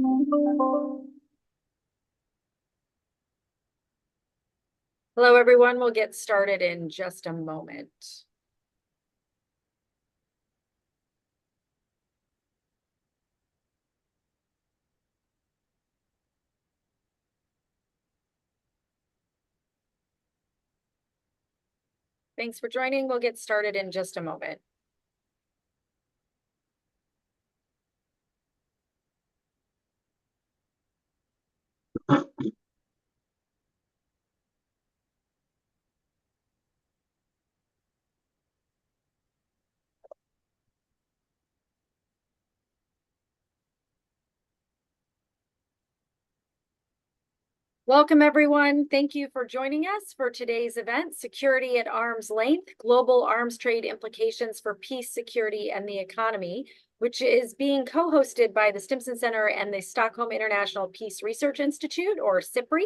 Hello, everyone. We'll get started in just a moment. Thanks for joining. We'll get started in just a moment. Welcome, everyone. Thank you for joining us for today's event, Security at Arm's Length, Global Arms Trade Implications for Peace, Security, and the Economy, which is being co-hosted by the Stimson Center and the Stockholm International Peace Research Institute, or SIPRI.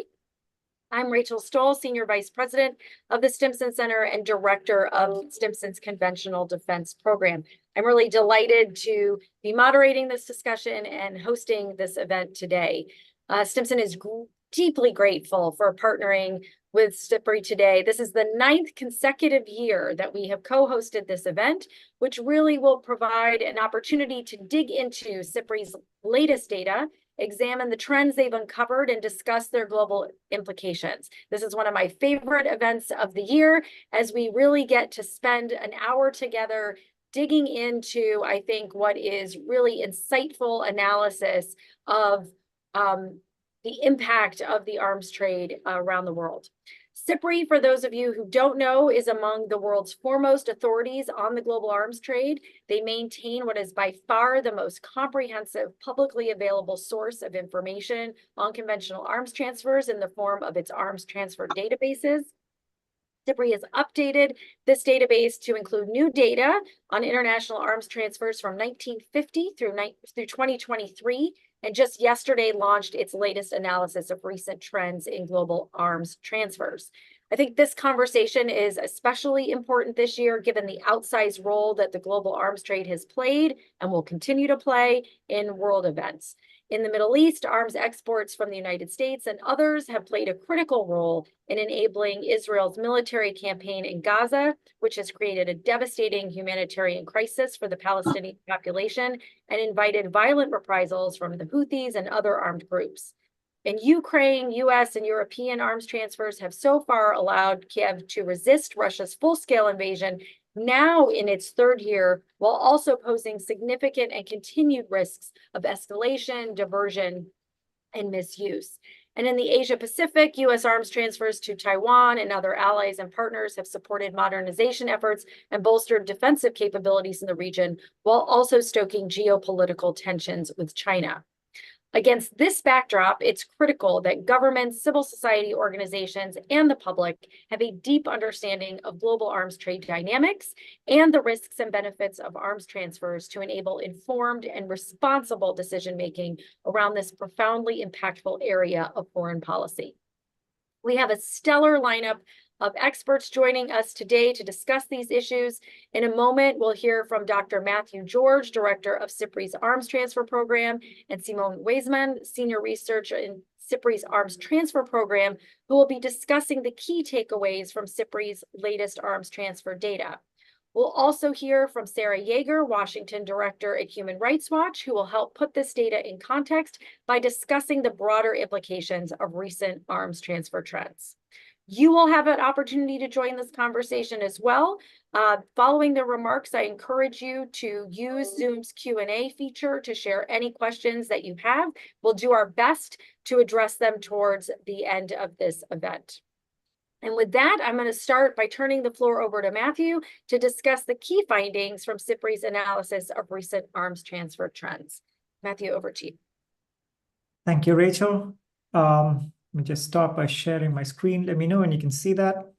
I'm Rachel Stoll, Senior Vice President of the Stimson Center and Director of Stimson's Conventional Defense Program. I'm really delighted to be moderating this discussion and hosting this event today. Stimson is deeply grateful for partnering with SIPRI today. This is the 9th consecutive year that we have co-hosted this event, which really will provide an opportunity to dig into SIPRI's latest data, examine the trends they've uncovered, and discuss their global implications. This is one of my favorite events of the year, as we really get to spend an hour together digging into, I think, what is really insightful analysis of the impact of the arms trade around the world. SIPRI, for those of you who don't know, is among the world's foremost authorities on the global arms trade. They maintain what is by far the most comprehensive publicly available source of information on conventional arms transfers in the form of its arms transfer databases. SIPRI has updated this database to include new data on international arms transfers from 1950 through 2023, and just yesterday launched its latest analysis of recent trends in global arms transfers. I think this conversation is especially important this year, given the outsized role that the global arms trade has played and will continue to play in world events. In the Middle East, arms exports from the United States and others have played a critical role in enabling Israel's military campaign in Gaza, which has created a devastating humanitarian crisis for the Palestinian population and invited violent reprisals from the Houthis and other armed groups. In Ukraine, US and European arms transfers have so far allowed Kiev to resist Russia's full-scale invasion, now in its third year, while also posing significant and continued risks of escalation, diversion, and misuse. And in the Asia-Pacific, US arms transfers to Taiwan and other allies and partners have supported modernization efforts and bolstered defensive capabilities in the region, while also stoking geopolitical tensions with China. Against this backdrop, it's critical that governments, civil society organizations, and the public have a deep understanding of global arms trade dynamics and the risks and benefits of arms transfers to enable informed and responsible decision-making around this profoundly impactful area of foreign policy. We have a stellar lineup of experts joining us today to discuss these issues. In a moment, we'll hear from Dr. Matthew George, Director of SIPRI's Arms Transfer Program, and Simone Weisman, Senior Researcher in SIPRI's Arms Transfer Program, who will be discussing the key takeaways from SIPRI's latest arms transfer data. We'll also hear from Sarah Yeager, Washington Director at Human Rights Watch, who will help put this data in context by discussing the broader implications of recent arms transfer trends. You will have an opportunity to join this conversation as well. Following the remarks, I encourage you to use Zoom's Q&A feature to share any questions that you have. We'll do our best to address them towards the end of this event. And with that, I'm going to start by turning the floor over to Matthew to discuss the key findings from SIPRI's analysis of recent arms transfer trends. Matthew, over to you. Thank you, Rachel. Let me just start by sharing my screen. Let me know when you can see that.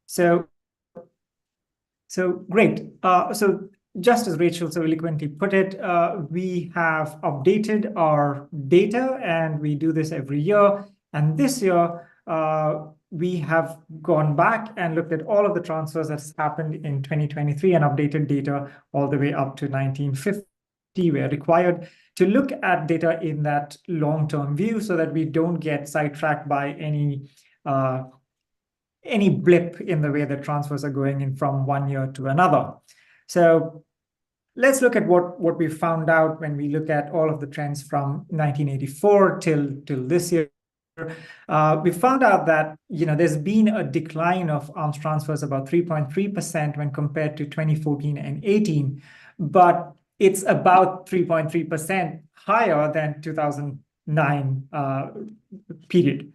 So great. So just as Rachel so eloquently put it, we have updated our data, and we do this every year. And this year, we have gone back and looked at all of the transfers that's happened in 2023 and updated data all the way up to 1950. we're required to look at data in that long-term view so that we don't get sidetracked by any blip in the way that transfers are going in from one year to another. So let's look at what we found out when we look at all of the trends from 1984 till this year. We found out that there's been a decline of arms transfers about 3.3% when compared to 2014 and 18, but it's about 3.3% higher than 2009 period.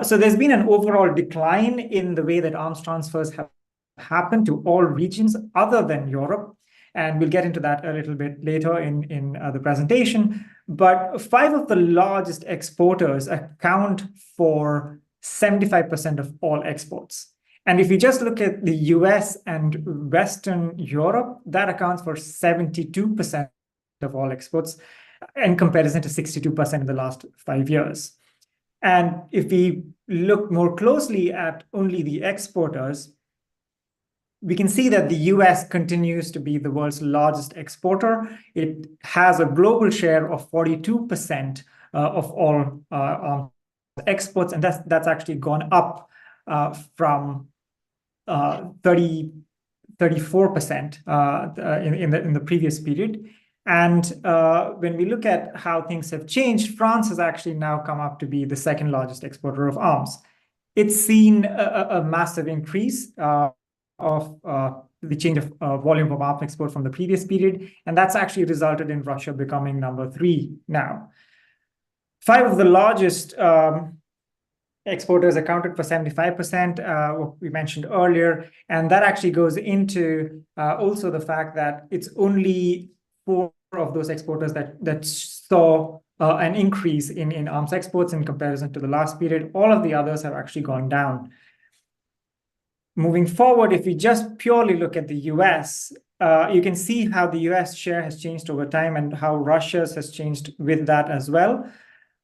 So there's been an overall decline in the way that arms transfers have happened to all regions other than Europe. And we'll get into that a little bit later in the presentation. But 5 of the largest exporters account for 75% of all exports. And if you just look at the US and Western Europe, that accounts for 72% of all exports in comparison to 62% in the last 5 years. And if we look more closely at only the exporters, we can see that the US continues to be the world's largest exporter. It has a global share of 42% of all exports, and that's actually gone up from 34% in the previous period. And when we look at how things have changed, France has actually now come up to be the second largest exporter of arms. It's seen a massive increase of the change of volume of arms export from the previous period, and that's actually resulted in Russia becoming number 3 now. 5 of the largest exporters accounted for 75%, what we mentioned earlier, and that actually goes into also the fact that it's only 4 of those exporters that saw an increase in arms exports in comparison to the last period. All of the others have actually gone down. Moving forward, if we just purely look at the US, you can see how the US share has changed over time and how Russia's has changed with that as well.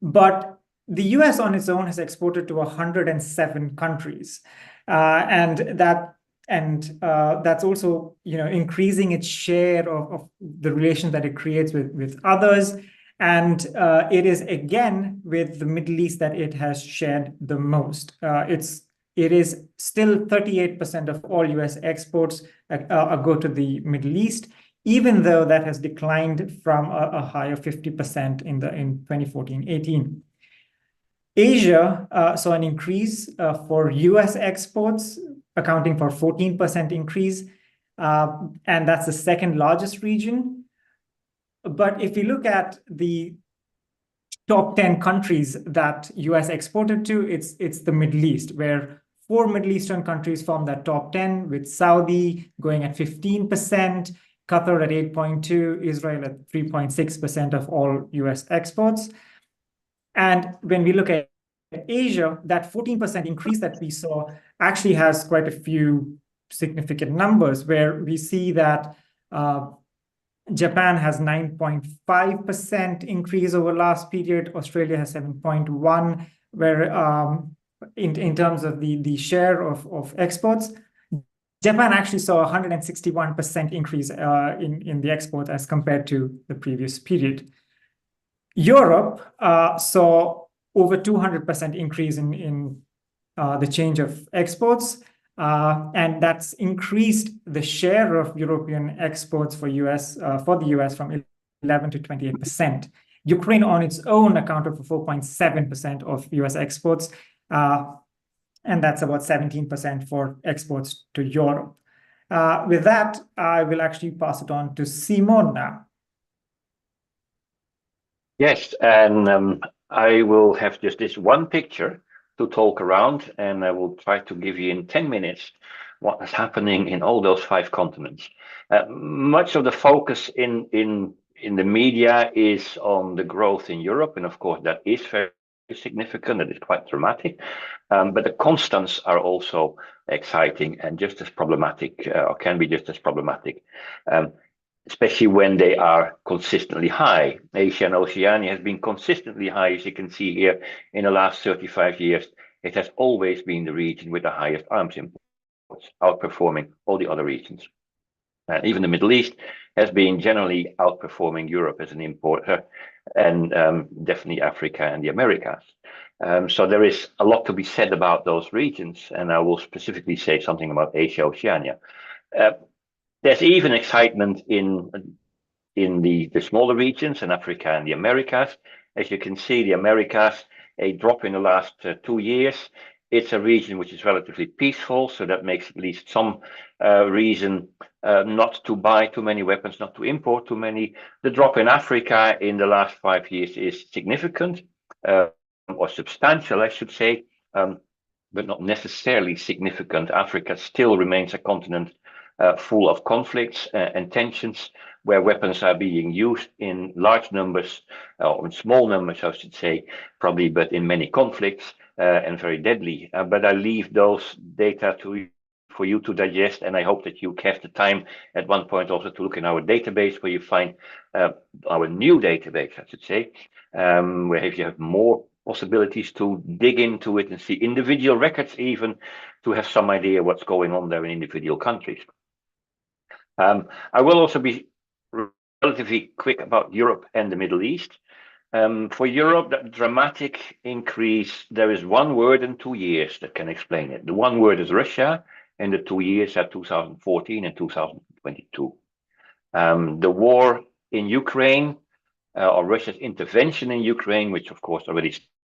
But the US on its own has exported to 107 countries. And that's also increasing its share of the relations that it creates with others. And it is again with the Middle East that it has shared the most. It is still 38% of all US exports go to the Middle East, even though that has declined from a high of 50% in 2014-18. Asia saw an increase for US exports, accounting for 14% increase, and that's the second largest region. But if you look at the top 10 countries that US exported to, it's the Middle East, where 4 Middle Eastern countries form that top 10, with Saudi going at 15%, Qatar at 8.2%, Israel at 3.6% of all US exports. And when we look at Asia, that 14% increase that we saw actually has quite a few significant numbers, where we see that Japan has 9.5% increase over last period, Australia has 7.1%, where in terms of the share of exports, Japan actually saw a 161% increase in the export as compared to the previous period. Europe saw over 200% increase in the change of exports, and that's increased the share of European exports for the US from 11 to 28%. Ukraine on its own accounted for 4.7% of US exports, and that's about 17% for exports to Europe. With that, I will actually pass it on to Simon now. Yes, and I will have just this one picture to talk around, and I will try to give you in 10 minutes what is happening in all those 5 continents. Much of the focus in the media is on the growth in Europe, and of course that is very significant, that is quite dramatic, but the constants are also exciting and just as problematic, or can be just as problematic, especially when they are consistently high. Asia and Oceania has been consistently high, as you can see here, in the last 35 years. It has always been the region with the highest arms imports, outperforming all the other regions. Even the Middle East has been generally outperforming Europe as an importer, and definitely Africa and the Americas. So there is a lot to be said about those regions, and I will specifically say something about Asia, Oceania. There's even excitement in the smaller regions in Africa and the Americas. As you can see, the Americas, a drop in the last 2 years. It's a region which is relatively peaceful, so that makes at least some reason not to buy too many weapons, not to import too many. The drop in Africa in the last 5 years is significant, or substantial, I should say, but not necessarily significant. Africa still remains a continent full of conflicts and tensions, where weapons are being used in large numbers, or in small numbers, I should say, probably, but in many conflicts, and very deadly. But I leave those data for you to digest, and I hope that you have the time at one point also to look in our database, where you find our new database, I should say, where if you have more possibilities to dig into it and see individual records, even to have some idea what's going on there in individual countries. I will also be relatively quick about Europe and the Middle East. For Europe, that dramatic increase, there is one word in 2 years that can explain it. The one word is Russia, and the 2 years are 2014 and 2022. The war in Ukraine, or Russia's intervention in Ukraine, which of course already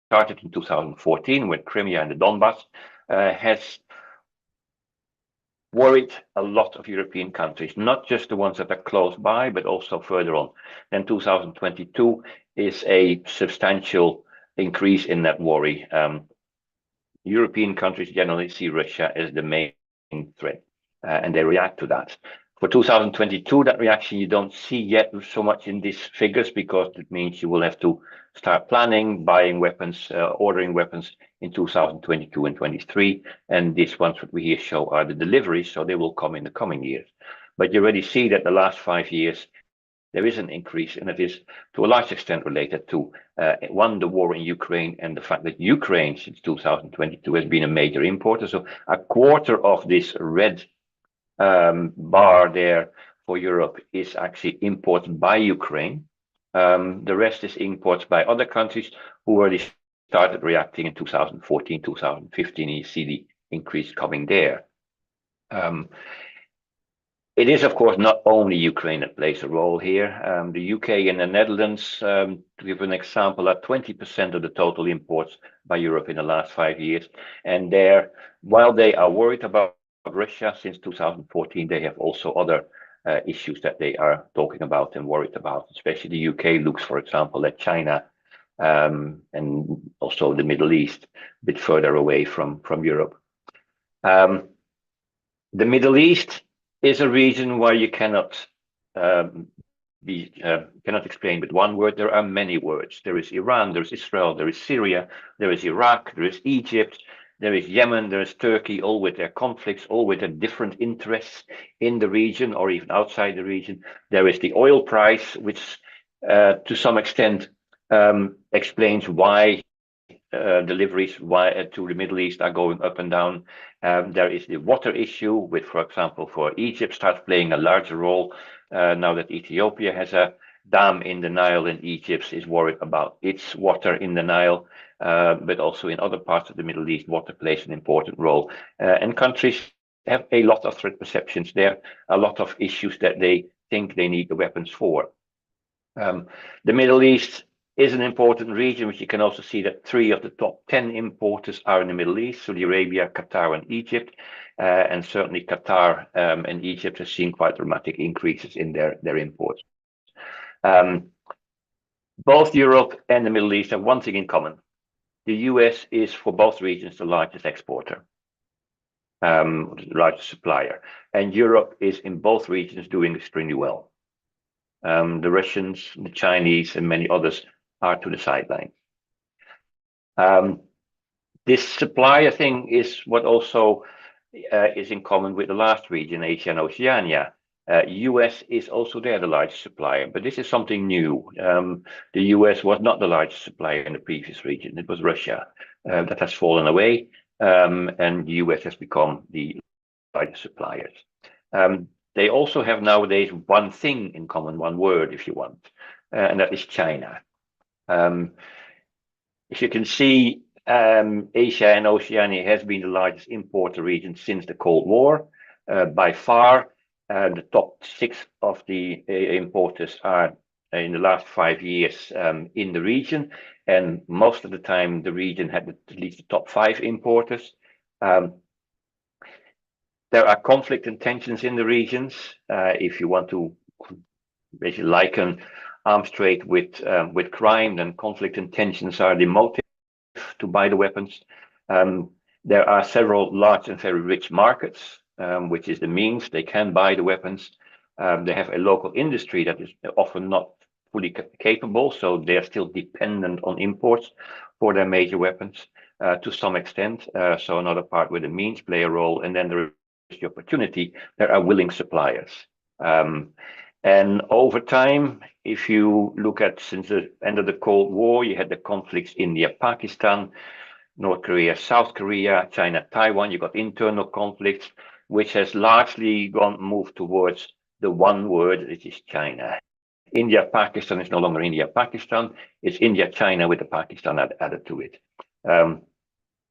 started in 2014 with Crimea and the Donbass, has worried a lot of European countries, not just the ones that are close by, but also further on. Then 2022 is a substantial increase in that worry. European countries generally see Russia as the main threat, and they react to that. For 2022, that reaction you don't see yet so much in these figures, because it means you will have to start planning, buying weapons, ordering weapons in 2022 and 23. And these ones that we here show are the deliveries, so they will come in the coming years. But you already see that the last 5 years, there is an increase, and it is to a large extent related to, one, the war in Ukraine, and the fact that Ukraine since 2022 has been a major importer. So a quarter of this red bar there for Europe is actually imported by Ukraine. The rest is imports by other countries who already started reacting in 2014, 2015, and you see the increase coming there. It is, of course, not only Ukraine that plays a role here. The UK and the Netherlands, to give an example, are 20% of the total imports by Europe in the last 5 years. And there, while they are worried about Russia since 2014, they have also other issues that they are talking about and worried about. Especially the UK looks, for example, at China, and also the Middle East, a bit further away from Europe. The Middle East is a region where you cannot explain with one word. There are many words. There is Iran, there is Israel, there is Syria, there is Iraq, there is Egypt, there is Yemen, there is Turkey, all with their conflicts, all with their different interests in the region or even outside the region. There is the oil price, which to some extent explains why deliveries to the Middle East are going up and down. There is the water issue, which, for example, for Egypt starts playing a larger role now that Ethiopia has a dam in the Nile, and Egypt is worried about its water in the Nile. But also in other parts of the Middle East, water plays an important role. And countries have a lot of threat perceptions there, a lot of issues that they think they need the weapons for. The Middle East is an important region, which you can also see that 3 of the top 10 importers are in the Middle East: Saudi Arabia, Qatar, and Egypt. And certainly Qatar and Egypt have seen quite dramatic increases in their imports. Both Europe and the Middle East have one thing in common. The US is, for both regions, the largest exporter, the largest supplier. And Europe is, in both regions, doing extremely well. The Russians, the Chinese, and many others are to the sidelines. This supplier thing is what also is in common with the last region, Asia and Oceania. US is also there the largest supplier, but this is something new. The US was not the largest supplier in the previous region. It was Russia. That has fallen away, and the US has become the largest suppliers. they also have nowadays one thing in common, one word if you want, and that is China. As you can see, Asia and Oceania has been the largest importer region since the Cold War. By far, the top 6 of the importers are in the last 5 years in the region, and most of the time the region had at least the top 5 importers. There are conflict and tensions in the regions. If you want to basically liken arms trade with crime, then conflict and tensions are the motive to buy the weapons. There are several large and very rich markets, which is the means they can buy the weapons. They have a local industry that is often not fully capable, so they're still dependent on imports for their major weapons to some extent. So another part where the means play a role, and then there is the opportunity. There are willing suppliers. And over time, if you look at since the end of the Cold War, you had the conflicts India, Pakistan, North Korea, South Korea, China, Taiwan. You got internal conflicts, which has largely moved towards the one word, which is China. India, Pakistan is no longer India, Pakistan. It's India, China with the Pakistan added to it.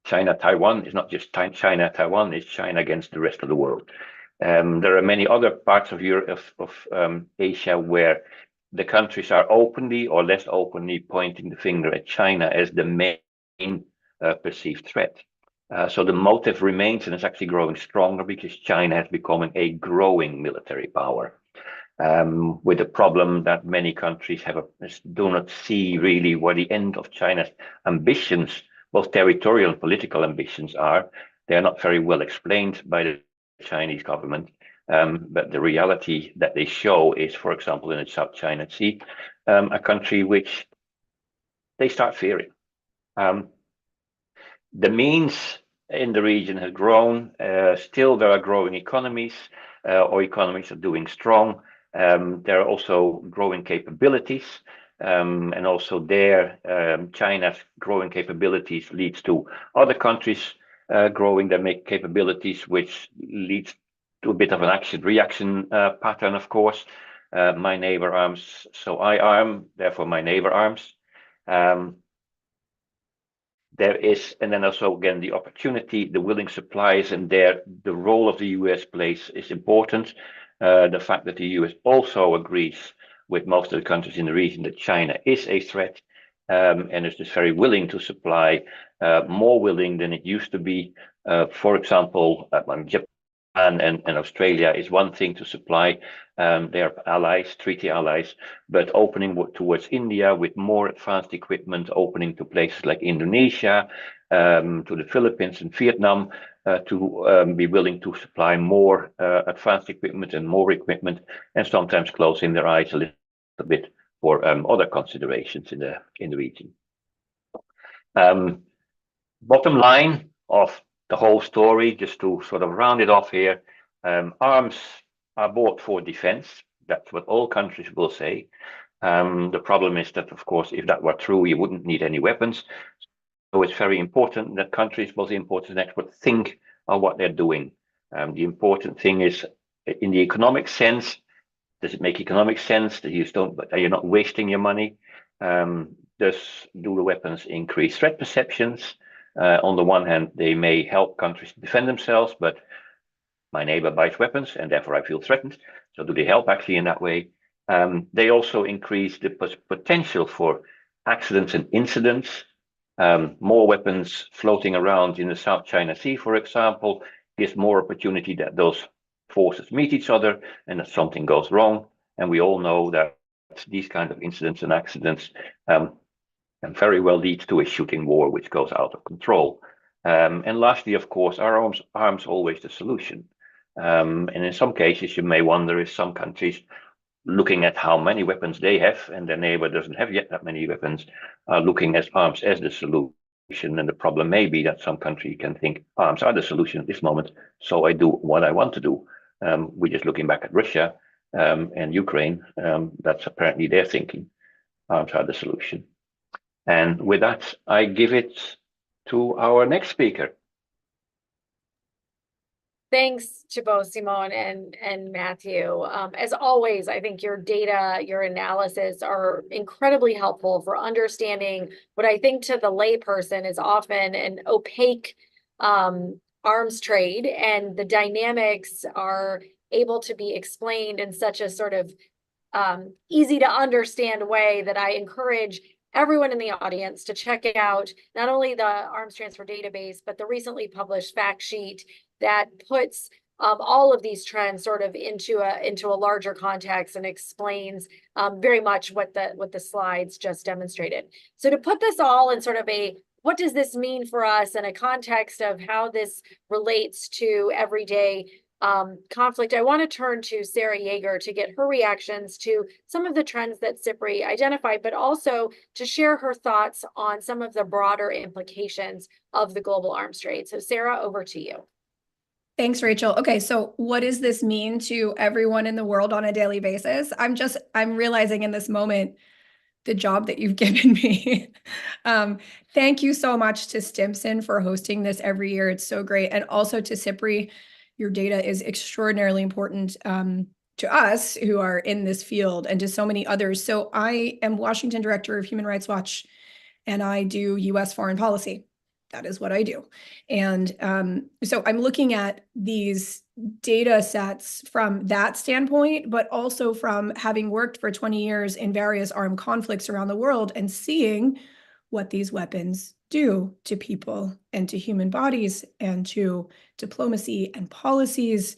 China, Taiwan is not just China, Taiwan, it's China against the rest of the world. There are many other parts of Europe, of Asia, where the countries are openly or less openly pointing the finger at China as the main perceived threat. So the motive remains, and it's actually growing stronger because China has become a growing military power. With the problem that many countries do not see really where the end of China's ambitions, both territorial and political ambitions, are. They are not very well explained by the Chinese government, but the reality that they show is, for example, in the South China Sea, a country which they start fearing. The means in the region has grown. Still, there are growing economies, or economies are doing strong. There are also growing capabilities, and also there, China's growing capabilities leads to other countries growing their capabilities, which leads to a bit of an action-reaction pattern, of course. My neighbor arms, so I arm, therefore my neighbor arms. There is, and then also again, the opportunity, the willing suppliers, and there the role of the US plays is important. The fact that the US also agrees with most of the countries in the region that China is a threat, and is just very willing to supply, more willing than it used to be. For example, Japan and Australia is one thing to supply. They are allies, treaty allies, but opening towards India with more advanced equipment, opening to places like Indonesia, to the Philippines and Vietnam, to be willing to supply more advanced equipment and more equipment, and sometimes closing their eyes a little bit for other considerations in the region. Bottom line of the whole story, just to sort of round it off here, arms are bought for defense. That's what all countries will say. The problem is that, of course, if that were true, you wouldn't need any weapons. So it's very important that countries, both importers and exporters, think of what they're doing. The important thing is, in the economic sense, does it make economic sense that you're not wasting your money? Do the weapons increase threat perceptions? On the one hand, they may help countries defend themselves, but my neighbor buys weapons and therefore I feel threatened. So do they help actually in that way? They also increase the potential for accidents and incidents. More weapons floating around in the South China Sea, for example, gives more opportunity that those forces meet each other and that something goes wrong. And we all know that these kind of incidents and accidents can very well lead to a shooting war, which goes out of control. And lastly, of course, are arms always the solution? And in some cases, you may wonder if some countries, looking at how many weapons they have and their neighbor doesn't have yet that many weapons, are looking at arms as the solution. And the problem may be that some country can think arms are the solution at this moment, so I do what I want to do. We're just looking back at Russia and Ukraine. That's apparently their thinking. Arms are the solution. And with that, I give it to our next speaker. Thanks to both Simone and Matthew. As always, I think your data, your analysis are incredibly helpful for understanding what I think to the layperson is often an opaque arms trade, and the dynamics are able to be explained in such a sort of easy to understand way that I encourage everyone in the audience to check out not only the arms transfer database, but the recently published fact sheet that puts all of these trends sort of into a larger context and explains very much what the slides just demonstrated. So to put this all in sort of a what does this mean for us in a context of how this relates to everyday conflict, I want to turn to Sarah Yeager to get her reactions to some of the trends that SIPRI identified, but also to share her thoughts on some of the broader implications of the global arms trade. So Sarah, over to you. Thanks, Rachel. Okay, so what does this mean to everyone in the world on a daily basis? I'm realizing in this moment the job that you've given me. Thank you so much to Stimson for hosting this every year. It's so great. And also to SIPRI, your data is extraordinarily important to us who are in this field and to so many others. So I am Washington Director of Human Rights Watch, and I do US foreign policy. That is what I do. And so I'm looking at these data sets from that standpoint, but also from having worked for 20 years in various armed conflicts around the world and seeing what these weapons do to people and to human bodies and to diplomacy and policies,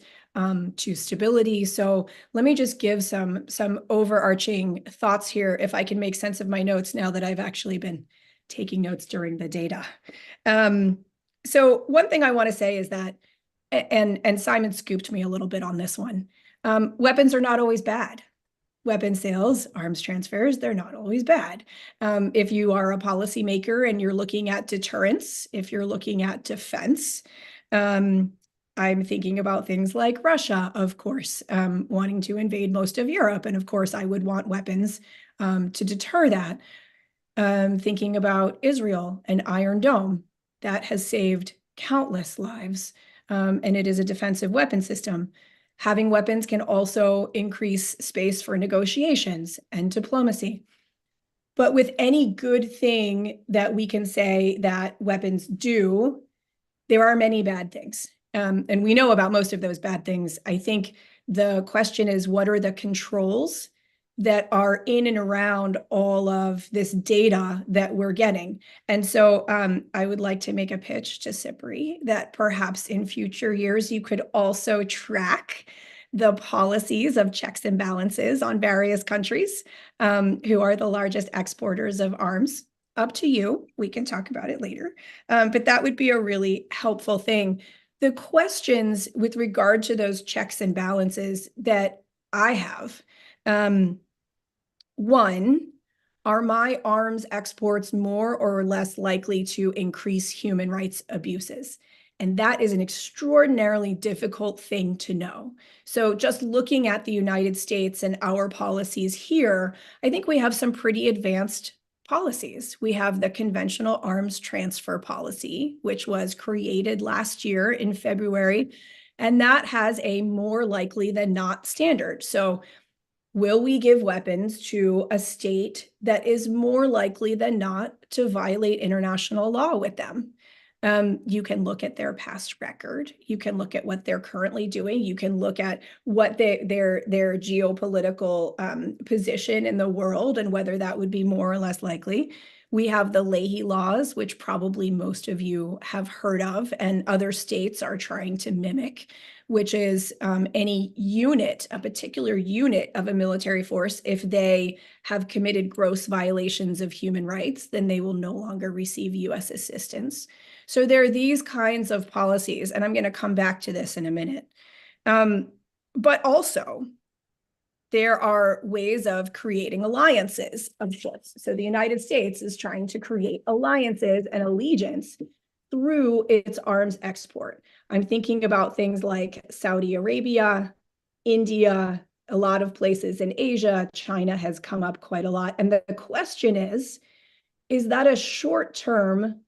to stability. So let me just give some overarching thoughts here, if I can make sense of my notes now that I've actually been taking notes during the data. So one thing I want to say is that, and Simon scooped me a little bit on this one, weapons are not always bad. Weapon sales, arms transfers, they're not always bad. If you are a policymaker and you're looking at deterrence, if you're looking at defense, I'm thinking about things like Russia, of course, wanting to invade most of Europe. And of course, I would want weapons to deter that. Thinking about Israel and Iron Dome, that has saved countless lives, and it is a defensive weapon system. Having weapons can also increase space for negotiations and diplomacy. But with any good thing that we can say that weapons do, there are many bad things. And we know about most of those bad things. I think the question is, what are the controls that are in and around all of this data that we're getting? And so I would like to make a pitch to SIPRI that perhaps in future years, you could also track the policies of checks and balances on various countries who are the largest exporters of arms. Up to you. We can talk about it later. But that would be a really helpful thing. The questions with regard to those checks and balances that I have, one, are my arms exports more or less likely to increase human rights abuses? And that is an extraordinarily difficult thing to know. So just looking at the United States and our policies here, I think we have some pretty advanced policies. We have the conventional arms transfer policy, which was created last year in February, and that has a more likely than not standard. So will we give weapons to a state that is more likely than not to violate international law with them? You can look at their past record. You can look at what they're currently doing. You can look at what their geopolitical position in the world and whether that would be more or less likely. We have the Leahy laws, which probably most of you have heard of, and other states are trying to mimic, which is any unit, a particular unit of a military force, if they have committed gross violations of human rights, then they will no longer receive US assistance. So there are these kinds of policies, and I'm going to come back to this in a minute. But also, there are ways of creating alliances of sorts. So the United States is trying to create alliances and allegiance through its arms export. I'm thinking about things like Saudi Arabia, India, a lot of places in Asia. China has come up quite a lot. And the question is that a short-term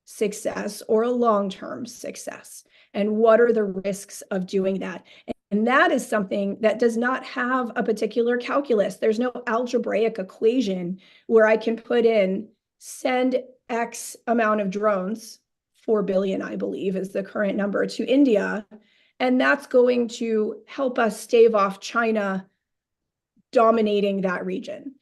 success or a long-term success? And what are the risks of doing that? And that is something that does not have a particular calculus. There's no algebraic equation where I can put in send X amount of drones, 4 billion, I believe, is the current number, to India. And that's going to help us stave off China dominating that region.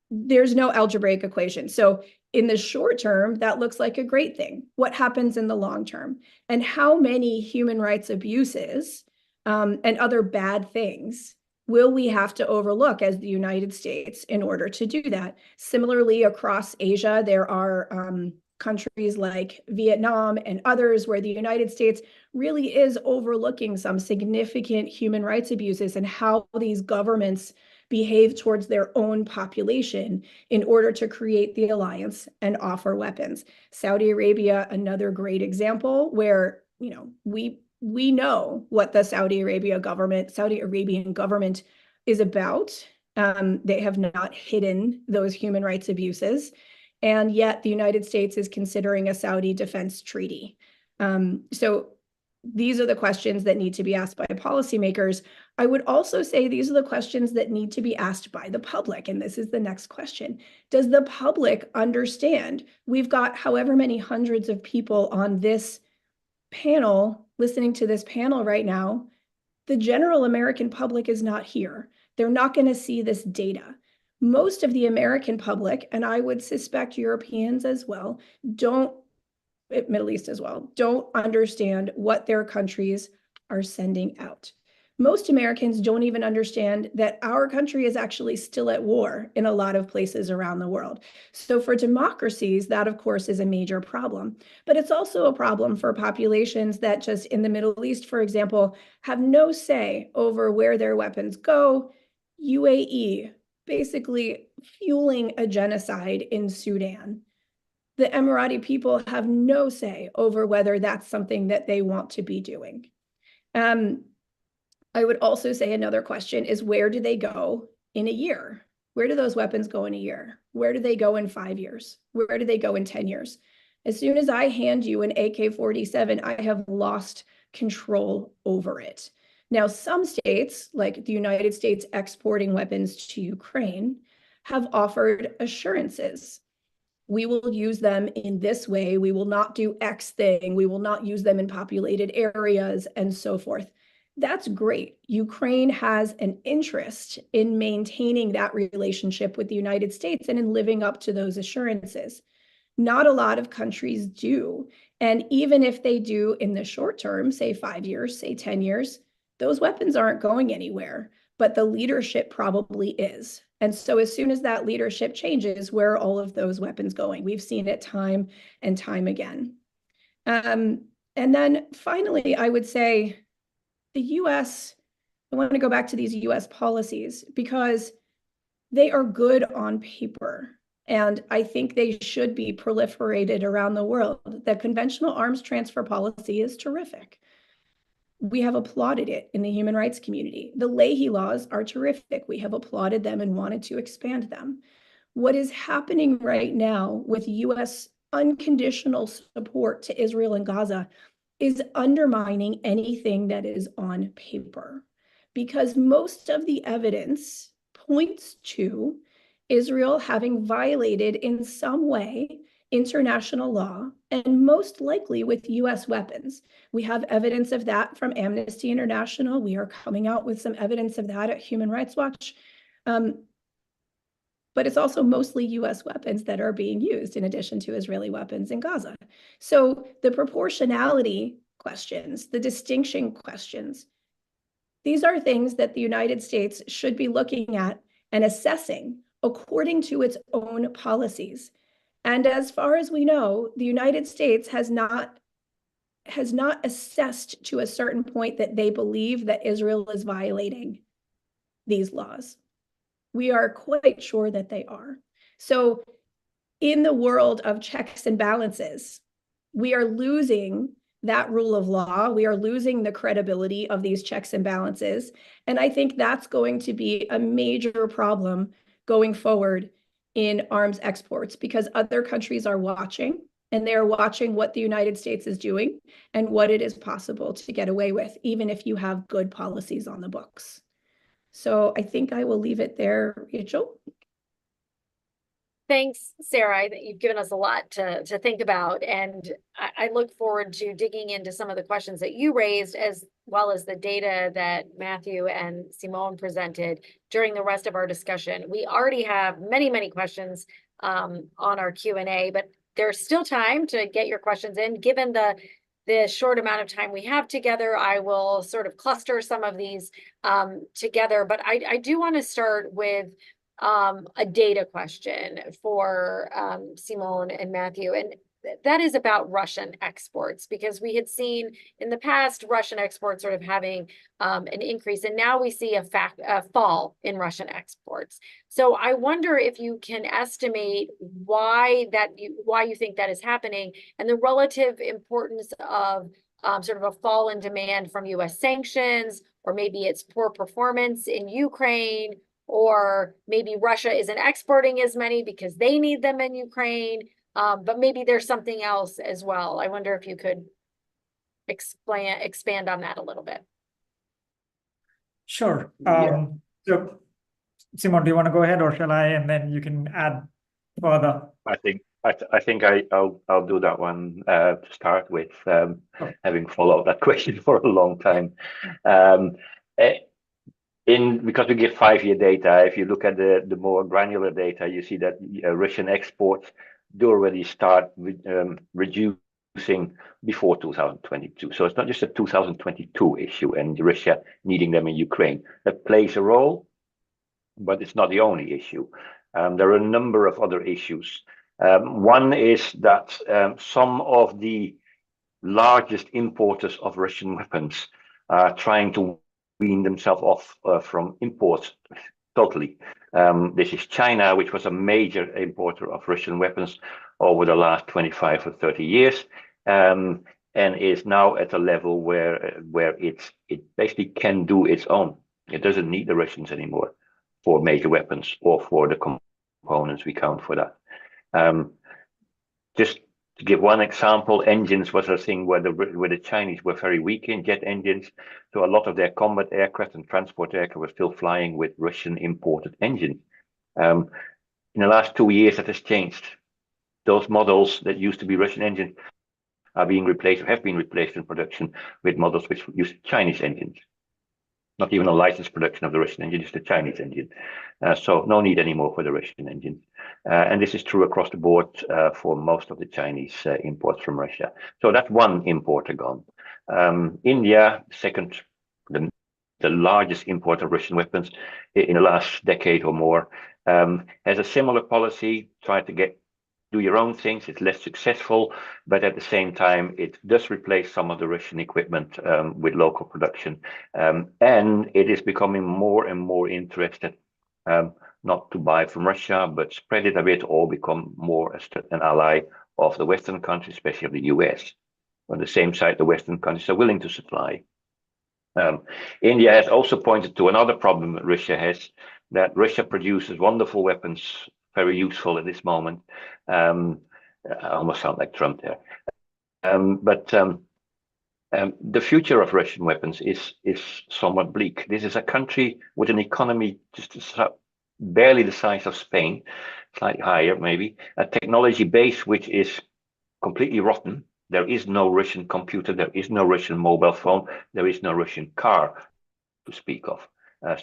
There's no algebraic equation. So in the short term, that looks like a great thing. What happens in the long term? And how many human rights abuses and other bad things will we have to overlook as the United States in order to do that? Similarly, across Asia, there are countries like Vietnam and others where the United States really is overlooking some significant human rights abuses and how these governments behave towards their own population in order to create the alliance and offer weapons. Saudi Arabia, another great example where, you know, we know what the Saudi Arabian government is about. They have not hidden those human rights abuses. And yet the United States is considering a Saudi defense treaty. So these are the questions that need to be asked by policymakers. I would also say these are the questions that need to be asked by the public. And this is the next question. Does the public understand? We've got however many hundreds of people on this panel, listening to this panel right now. The general American public is not here. They're not going to see this data. Most of the American public, and I would suspect Europeans as well, Middle East as well, don't understand what their countries are sending out. Most Americans don't even understand that our country is actually still at war in a lot of places around the world. So for democracies, that of course is a major problem, but it's also a problem for populations that just in the Middle East, for example, have no say over where their weapons go. UAE, basically fueling a genocide in Sudan. The Emirati people have no say over whether that's something that they want to be doing. I would also say another question is, where do they go in a year? Where do those weapons go in a year? Where do they go in 5 years? Where do they go in 10 years? As soon as I hand you an AK-47, I have lost control over it. Now, some states, like the United States exporting weapons to Ukraine, have offered assurances. We will use them in this way. We will not do X thing. We will not use them in populated areas and so forth. That's great. Ukraine has an interest in maintaining that relationship with the United States and in living up to those assurances. Not a lot of countries do. And even if they do in the short term, say 5 years, say 10 years, those weapons aren't going anywhere, but the leadership probably is. And so as soon as that leadership changes, where are all of those weapons going? We've seen it time and time again. And then finally, I would say the US, I want to go back to these US policies because they are good on paper. And I think they should be proliferated around the world. The conventional arms transfer policy is terrific. We have applauded it in the human rights community. The Leahy laws are terrific. We have applauded them and wanted to expand them. What is happening right now with US unconditional support to Israel and Gaza is undermining anything that is on paper, because most of the evidence points to Israel having violated in some way international law, and most likely with US weapons. We have evidence of that from Amnesty International. We are coming out with some evidence of that at Human Rights Watch. But it's also mostly US weapons that are being used in addition to Israeli weapons in Gaza. So the proportionality questions, the distinction questions, these are things that the United States should be looking at and assessing according to its own policies. And as far as we know, the United States has not assessed to a certain point that they believe that Israel is violating these laws. We are quite sure that they are. So in the world of checks and balances, we are losing that rule of law. We are losing the credibility of these checks and balances. And I think that's going to be a major problem going forward in arms exports, because other countries are watching. and they're watching what the United States is doing and what it is possible to get away with, even if you have good policies on the books. So I think I will leave it there, Rachel. Thanks, Sarah. You've given us a lot to think about, and I look forward to digging into some of the questions that you raised, as well as the data that Matthew and Simone presented during the rest of our discussion. We already have many questions on our Q&A, but there's still time to get your questions in. Given the short amount of time we have together, I will sort of cluster some of these together, but I do want to start with a data question for Simone and Matthew, and that is about Russian exports, because we had seen in the past Russian exports sort of having an increase, and now we see a fall in Russian exports. So I wonder if you can estimate why you think that is happening, and the relative importance of sort of a fall in demand from U.S. sanctions, or maybe it's poor performance in Ukraine, or maybe Russia isn't exporting as many because they need them in Ukraine, but maybe there's something else as well. I wonder if you could expand on that a little bit. Sure. Yeah. So, Simone, do you want to go ahead, or shall I? And then you can add further. I think I'll do that one to start with, having followed that question for a long time. Because we give 5-year data, if you look at the more granular data, you see that Russian exports do already start reducing before 2022. So it's not just a 2022 issue and Russia needing them in Ukraine. That plays a role, but it's not the only issue. There are a number of other issues. One is that some of the largest importers of Russian weapons are trying to wean themselves off from imports totally. This is China, which was a major importer of Russian weapons over the last 25 or 30 years, and is now at a level where it basically can do its own. It doesn't need the Russians anymore for major weapons or for the components we count for that. Just to give one example, engines was a thing where the Chinese were very weak in, jet engines. So a lot of their combat aircraft and transport aircraft were still flying with Russian imported engines. In the last 2 years, that has changed. Those models that used to be Russian engines are being replaced, or have been replaced in production with models which use Chinese engines. Not even a licensed production of the Russian engine, just the Chinese engine. So no need anymore for the Russian engine. And this is true across the board for most of the Chinese imports from Russia. So that's one importer gone. India, the largest importer of Russian weapons in the last decade or more, has a similar policy, try to do your own things. It's less successful, but at the same time, it does replace some of the Russian equipment with local production. And it is becoming more and more interested not to buy from Russia, but spread it a bit or become more an ally of the Western countries, especially of the US. On the same side, the Western countries are willing to supply. India has also pointed to another problem that Russia has, that Russia produces wonderful weapons, very useful at this moment. I almost sound like Trump there. The future of Russian weapons is somewhat bleak. This is a country with an economy just barely the size of Spain, slightly higher maybe, a technology base which is completely rotten. There is no Russian computer, there is no Russian mobile phone, there is no Russian car to speak of.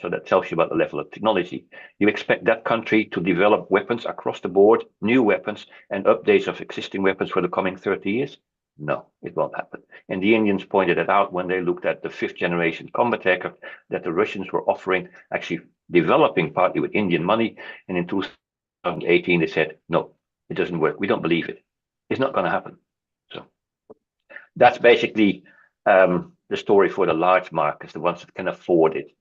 So that tells you about the level of technology. You expect that country to develop weapons across the board, new weapons and updates of existing weapons for the coming 30 years? No, it won't happen. And the Indians pointed it out when they looked at the 5th generation combat aircraft that the Russians were offering, actually developing partly with Indian money. And in 2018, they said, no, it doesn't work. We don't believe it. It's not going to happen. So that's basically the story for the large markets, the ones that can afford it.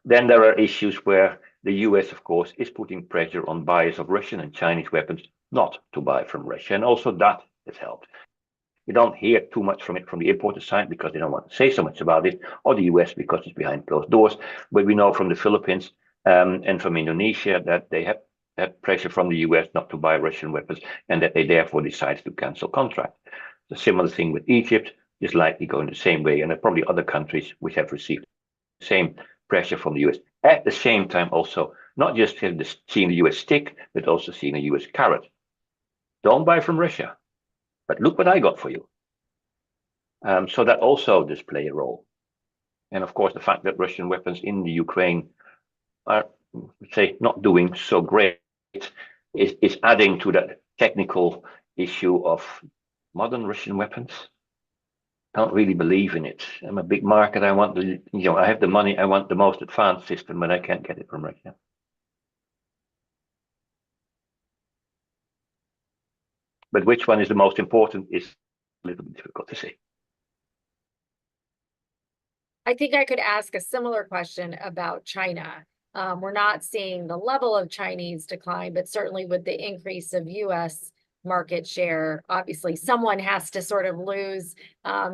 Then there are issues where the US, of course, is putting pressure on buyers of Russian and Chinese weapons not to buy from Russia. And also that has helped. You don't hear too much from the importer side because they don't want to say so much about it, or the US because it's behind closed doors. But we know from the Philippines and from Indonesia that they have had pressure from the US not to buy Russian weapons, and that they therefore decided to cancel contract. The similar thing with Egypt is likely going the same way, and there are probably other countries which have received the same pressure from the US. At the same time, also, not just have seen the US stick, but also seen a US carrot. Don't buy from Russia, but look what I got for you. So that also does play a role. And of course, the fact that Russian weapons in the Ukraine are, say, not doing so great is adding to that technical issue of modern Russian weapons. I don't really believe in it. I'm a big market. I want the, I have the money. I want the most advanced system, but I can't get it from Russia. But which one is the most important is a little bit difficult to say. I think I could ask a similar question about China. We're not seeing the level of Chinese decline, but certainly with the increase of US market share, obviously someone has to sort of lose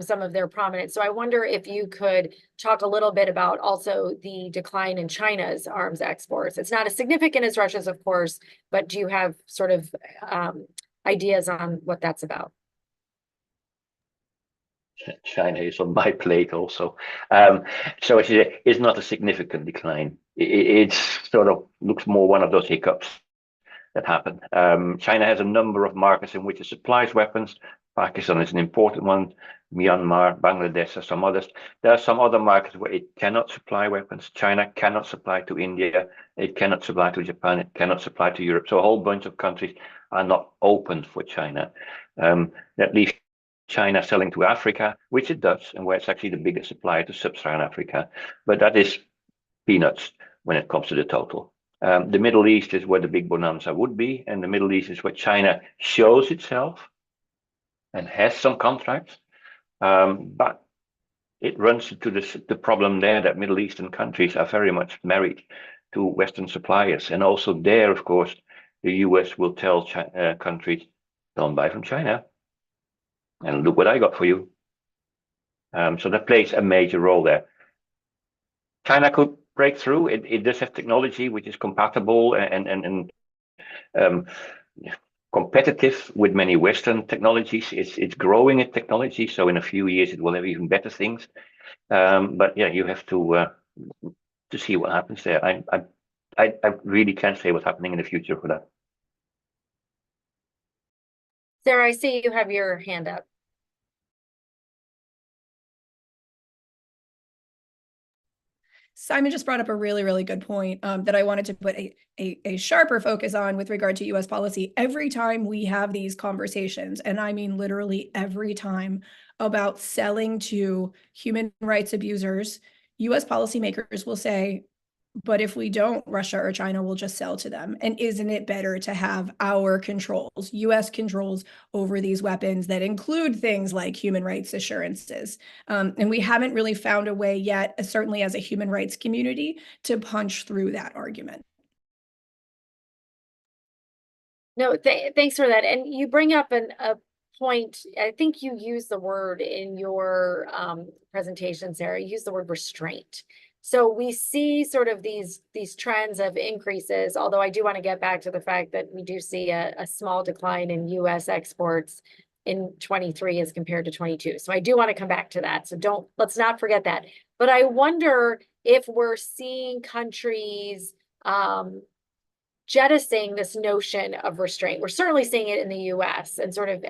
some of their prominence. So I wonder if you could talk a little bit about also the decline in China's arms exports. It's not as significant as Russia's, of course, but do you have sort of ideas on what that's about? China is on my plate also. So it's not a significant decline. It sort of looks more one of those hiccups that happen. China has a number of markets in which it supplies weapons. Pakistan is an important one. Myanmar, Bangladesh, and some others. There are some other markets where it cannot supply weapons. China cannot supply to India. It cannot supply to Japan. It cannot supply to Europe. So a whole bunch of countries are not open for China. That leaves China selling to Africa, which it does, and where it's actually the biggest supplier to sub-Saharan Africa. But that is peanuts when it comes to the total. The Middle East is where the big bonanza would be, and the Middle East is where China shows itself and has some contracts, but it runs into the problem there that Middle Eastern countries are very much married to Western suppliers, and also there, of course, the US will tell countries, don't buy from China, and look what I got for you. So that plays a major role there. China could break through. It does have technology which is compatible and competitive with many Western technologies. It's growing in technology, so in a few years it will have even better things. But yeah, you have to see what happens there. I really can't say what's happening in the future for that. Sarah, I see you have your hand up. Simon just brought up a really, really good point that I wanted to put a sharper focus on with regard to US policy. Every time we have these conversations, and I mean literally every time, about selling to human rights abusers, US policymakers will say, but if we don't, Russia or China will just sell to them. And isn't it better to have our controls, US controls over these weapons that include things like human rights assurances? And we haven't really found a way yet, certainly as a human rights community, to punch through that argument. No, thanks for that. And you bring up a point. I think you used the word in your presentation, Sarah. You used the word restraint. So we see sort of these trends of increases, although I do want to get back to the fact that we do see a small decline in US exports in 23 as compared to 22. So I do want to come back to that. So let's not forget that. But I wonder if we're seeing countries jettisoning this notion of restraint. We're certainly seeing it in the US and sort of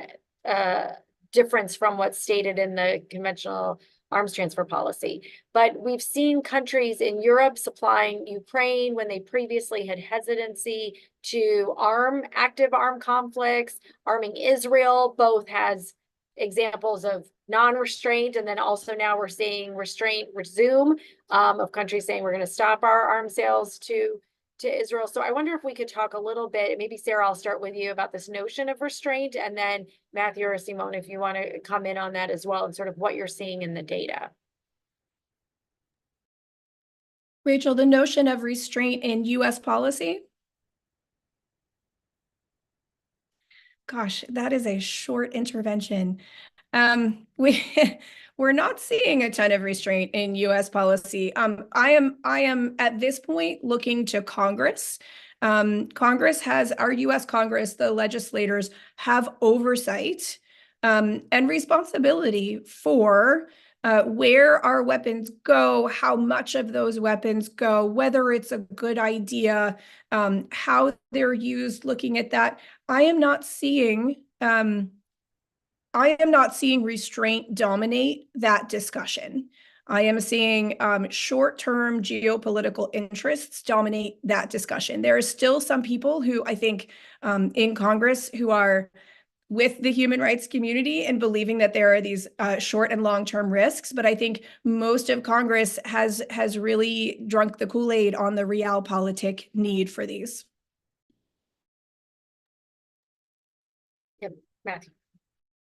difference from what's stated in the conventional arms transfer policy. But we've seen countries in Europe supplying Ukraine when they previously had hesitancy to active armed conflicts, arming Israel, both has examples of non-restraint, and then also now we're seeing restraint resume of countries saying we're going to stop our arms sales to Israel. So I wonder if we could talk a little bit, maybe Sarah, I'll start with you about this notion of restraint, and then Matthew or Simone, if you want to come in on that as well, and sort of what you're seeing in the data. Rachel, the notion of restraint in US policy? Gosh, that is a short intervention. We're not seeing a ton of restraint in US policy. I am at this point looking to Congress Our US Congress, the legislators have oversight and responsibility for where our weapons go, how much of those weapons go, whether it's a good idea, how they're used, looking at that. I am not seeing restraint dominate that discussion. I am seeing short-term geopolitical interests dominate that discussion. There are still some people who I think in Congress who are with the human rights community and believing that there are these short and long-term risks. But I think most of Congress has really drunk the Kool-Aid on the realpolitik need for these. Yep, Matthew.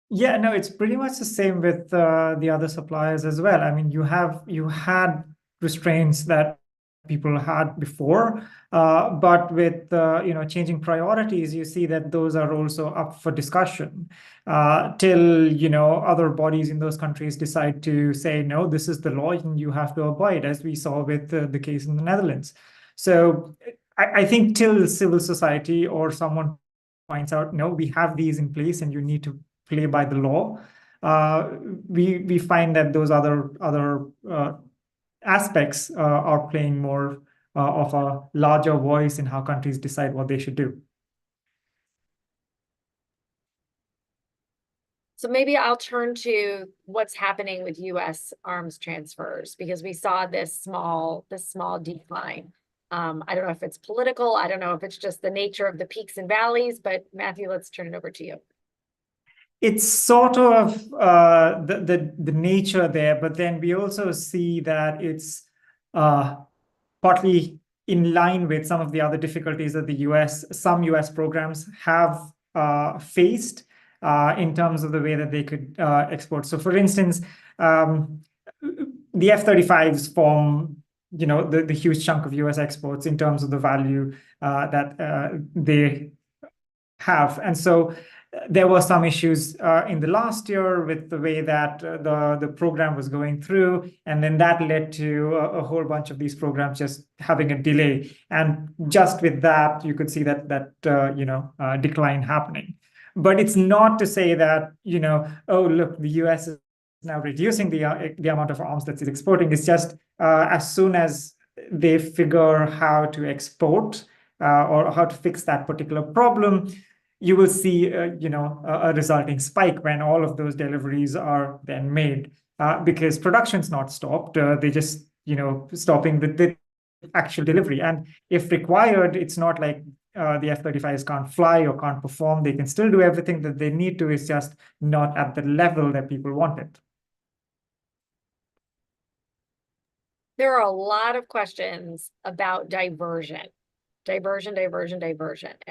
Yeah, no, it's pretty much the same with the other suppliers as well. I mean, you had restraints that people had before, but with changing priorities, you see that those are also up for discussion till other bodies in those countries decide to say, no, this is the law and you have to abide, as we saw with the case in the Netherlands. So I think till civil society or someone finds out, no, we have these in place and you need to play by the law, we find that those other aspects are playing more of a larger voice in how countries decide what they should do. So maybe I'll turn to what's happening with U.S. arms transfers, because we saw this small decline. I don't know if it's political. I don't know if it's just the nature of the peaks and valleys, but Matthew, let's turn it over to you. It's sort of the nature there, but then we also see that it's partly in line with some of the other difficulties that some US programs have faced in terms of the way that they could export. So for instance, the F-35s form the huge chunk of US exports in terms of the value that they have. And so there were some issues in the last year with the way that the program was going through, and then that led to a whole bunch of these programs just having a delay. And just with that, you could see that decline happening. But it's not to say that oh look, the US is now reducing the amount of arms that it's exporting. It's just as soon as they figure how to export or how to fix that particular problem, you will see a resulting spike when all of those deliveries are then made, because production's not stopped. They just stopping the actual delivery. And if required, it's not like the F-35s can't fly or can't perform. They can still do everything that they need to. It's just not at the level that people want it. There are a lot of questions about diversion. And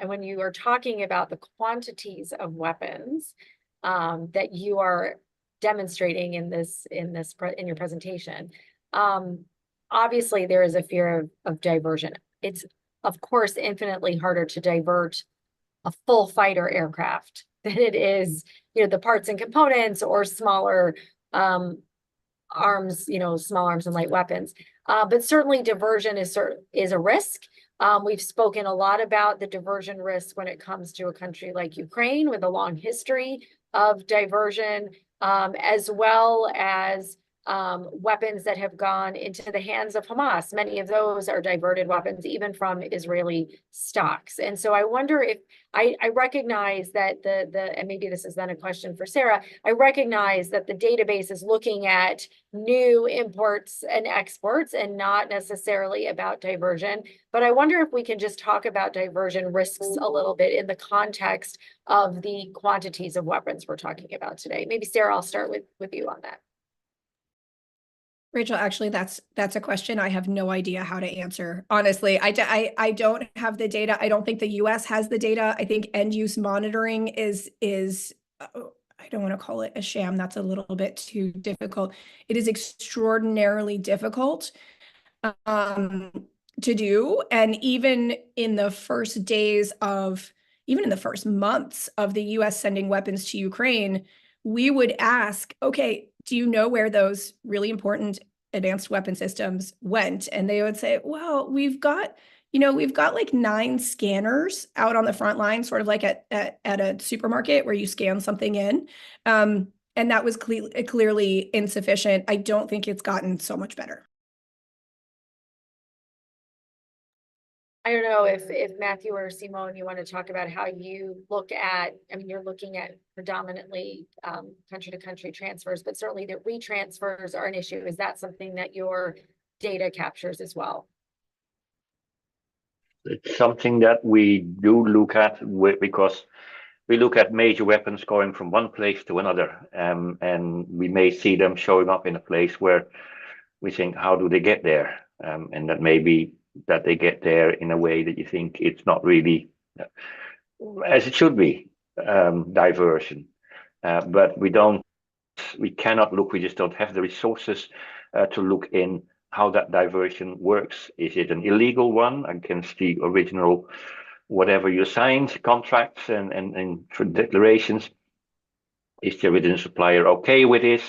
when you are talking about the quantities of weapons that you are demonstrating in your presentation, obviously there is a fear of diversion. It's of course infinitely harder to divert a full fighter aircraft than it is, the parts and components or smaller arms, small arms and light weapons. But certainly diversion is a risk. We've spoken a lot about the diversion risk when it comes to a country like Ukraine with a long history of diversion, as well as weapons that have gone into the hands of Hamas. Many of those are diverted weapons, even from Israeli stocks. And so I wonder if I recognize that and maybe this is then a question for Sarah, I recognize that the database is looking at new imports and exports and not necessarily about diversion. But I wonder if we can just talk about diversion risks a little bit in the context of the quantities of weapons we're talking about today. Maybe Sarah, I'll start with you on that. Rachel, actually, that's a question I have no idea how to answer. Honestly, I don't have the data. I don't think the US has the data. I think end use monitoring is I don't want to call it a sham. That's a little bit too difficult. It is extraordinarily difficult to do. And even in the first months of the US sending weapons to Ukraine, we would ask, okay, do you know where those really important advanced weapon systems went? And they would say, well, we've got, you know, we've got like 9 scanners out on the front line, sort of like at a supermarket where you scan something in. And that was clearly insufficient. I don't think it's gotten so much better. I don't know if Matthew or Simone, you want to talk about how you look at, I mean, you're looking at predominantly country to country transfers, but certainly the retransfers are an issue. Is that something that your data captures as well? It's something that we do look at because we look at major weapons going from one place to another, and we may see them showing up in a place where we think, how do they get there? And that may be that they get there in a way that you think it's not really as it should be, diversion. But we cannot look, we just don't have the resources to look in how that diversion works. Is it an illegal one against the original, whatever you signed, contracts and declarations? Is the original supplier okay with this?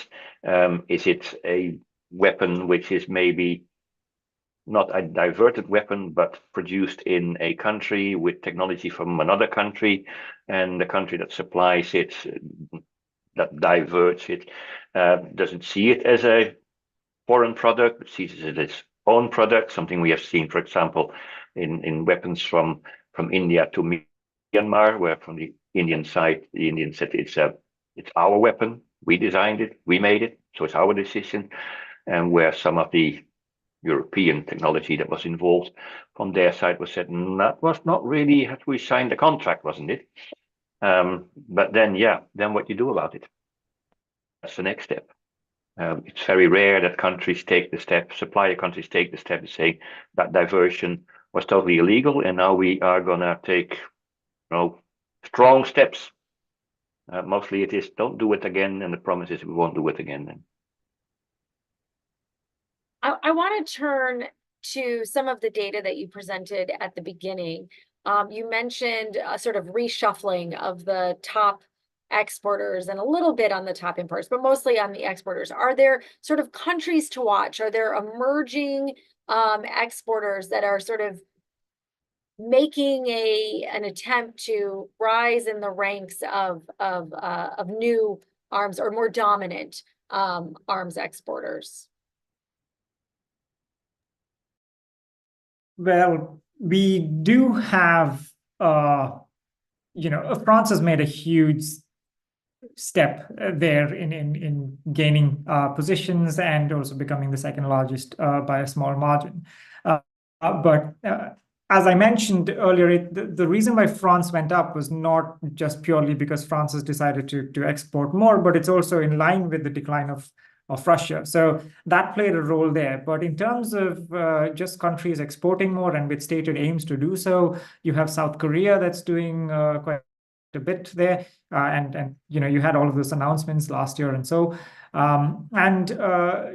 Is it a weapon which is maybe not a diverted weapon, but produced in a country with technology from another country, and the country that supplies it, that diverts it, doesn't see it as a foreign product, but sees it as its own product, something we have seen, for example, in weapons from India to Myanmar, where from the Indian side, the Indians said it's our weapon, we designed it, we made it, so it's our decision, and where some of the European technology that was involved from their side was said, that was not really how we signed the contract, wasn't it? But then, then what you do about it? That's the next step. It's very rare that countries take the step, supplier countries take the step to say that diversion was totally illegal, and now we are gonna take, strong steps. Mostly it is don't do it again, and the promise is we won't do it again then. I want to turn to some of the data that you presented at the beginning. You mentioned a sort of reshuffling of the top exporters and a little bit on the top importers, but mostly on the exporters. Are there sort of countries to watch? Are there emerging exporters that are sort of making an attempt to rise in the ranks of new arms or more dominant arms exporters? Well, we do have, France has made a huge step there in gaining positions and also becoming the second largest by a small margin. But as I mentioned earlier, the reason why France went up was not just purely because France has decided to export more, but it's also in line with the decline of Russia. So that played a role there. But in terms of just countries exporting more and with stated aims to do so, you have South Korea that's doing quite a bit there. And you had all of those announcements last year and so.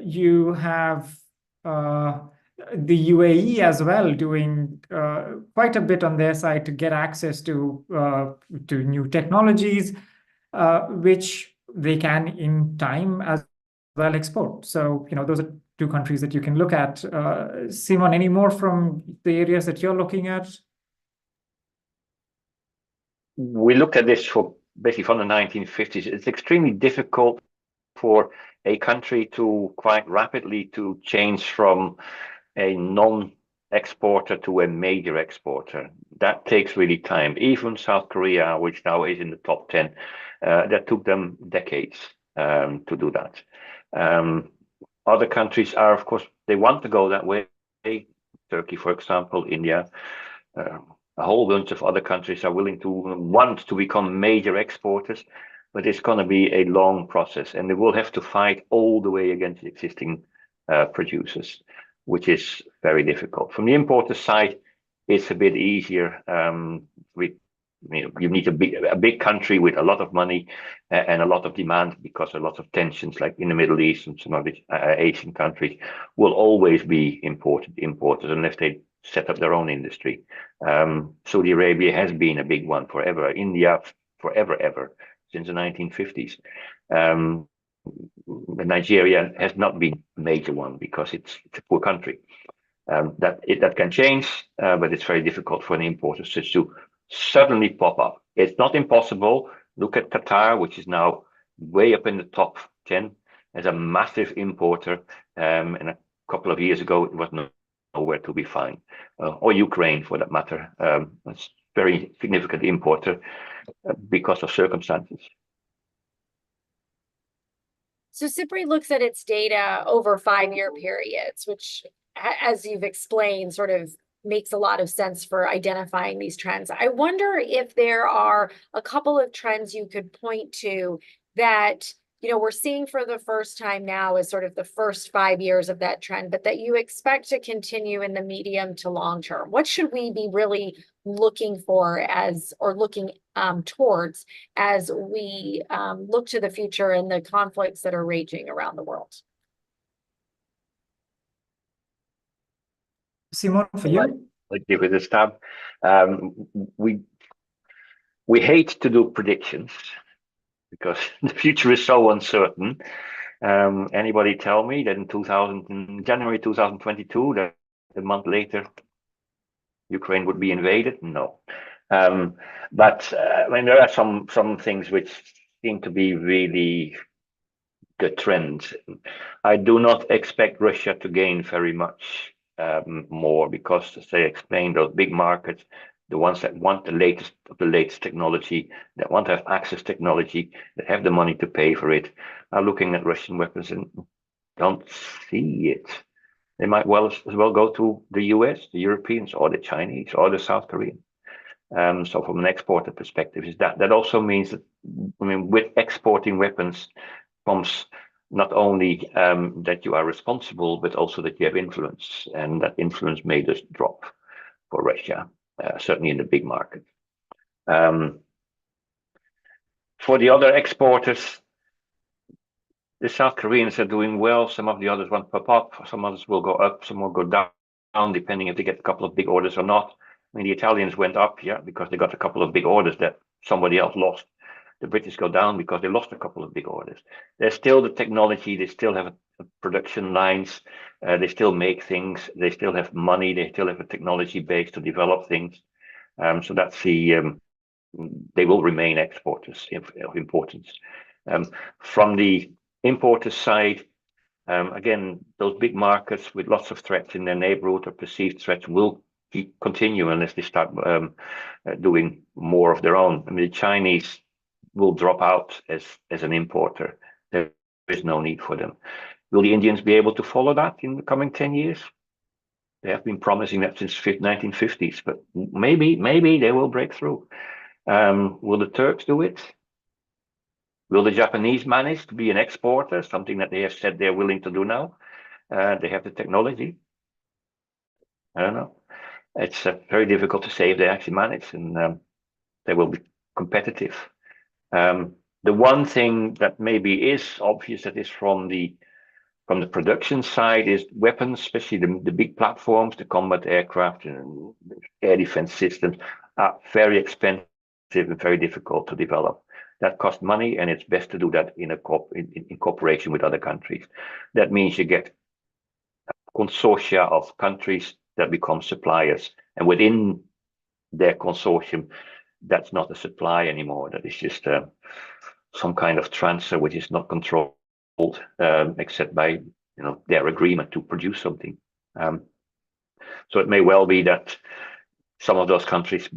You have the UAE as well doing quite a bit on their side to get access to new technologies, which they can in time as well export. So, those are two countries that you can look at. Simon, any more from the areas that you're looking at? We looked at this basically from the 1950s. It's extremely difficult for a country to quite rapidly to change from a non-exporter to a major exporter. That takes really time. Even South Korea, which now is in the top 10, that took them decades to do that. Other countries are, of course, they want to go that way. Turkey, for example, India, a whole bunch of other countries are want to become major exporters, but it's going to be a long process, and they will have to fight all the way against the existing producers, which is very difficult. From the importer side, it's a bit easier. You need a big country with a lot of money and a lot of demand, because a lot of tensions, like in the Middle East and some of the Asian countries, will always be importers unless they set up their own industry. Saudi Arabia has been a big one forever. India forever, since the 1950s. Nigeria has not been a major one because it's a poor country. That can change, but it's very difficult for an importer just to suddenly pop up. It's not impossible. Look at Qatar, which is now way up in the top 10 as a massive importer. And a couple of years ago, it was nowhere to be found, or Ukraine for that matter. It's very significant importer because of circumstances. So SIPRI looks at its data over 5-year periods, which, as you've explained, sort of makes a lot of sense for identifying these trends. I wonder if there are a couple of trends you could point to that, we're seeing for the first time now as sort of the first 5 years of that trend, but that you expect to continue in the medium to long term. What should we be really looking for looking towards as we look to the future and the conflicts that are raging around the world? Simon, for you? Let's give it a stab. We hate to do predictions because the future is so uncertain. Anybody tell me that in January 2022, that a month later, Ukraine would be invaded? No. But there are some things which seem to be really good trends. I do not expect Russia to gain very much more because, as I explained, those big markets, the ones that want the latest of the latest technology, that want to have access technology, that have the money to pay for it, are looking at Russian weapons and don't see it. They might as well go to the US, the Europeans, or the Chinese, or the South Koreans. So from an exporter perspective, is that also means that, with exporting weapons comes not only that you are responsible, but also that you have influence, and that influence may just drop for Russia, certainly in the big market. For the other exporters, the South Koreans are doing well. Some of the others won't pop up. Some others will go up. Some will go down, depending if they get a couple of big orders or not. The Italians went up, because they got a couple of big orders that somebody else lost. The British go down because they lost a couple of big orders. There's still the technology. They still have production lines. They still make things. They still have money. They still have a technology base to develop things. So that's they will remain exporters of importance. From the importer side, again, those big markets with lots of threats in their neighborhood or perceived threats will continue unless they start doing more of their own. The Chinese will drop out as an importer. There is no need for them. Will the Indians be able to follow that in the coming 10 years? They have been promising that since 1950s, but maybe they will break through. Will the Turks do it? Will the Japanese manage to be an exporter, something that they have said they're willing to do now? They have the technology. I don't know. It's very difficult to say if they actually manage, and they will be competitive. The one thing that maybe is obvious that is from the production side is weapons, especially the big platforms, the combat aircraft and air defense systems, are very expensive and very difficult to develop. That costs money, and it's best to do that in cooperation with other countries. That means you get consortia of countries that become suppliers, and within their consortium, that's not a supply anymore. That is just some kind of transfer which is not controlled except by their agreement to produce something. So it may well be that some of those countries,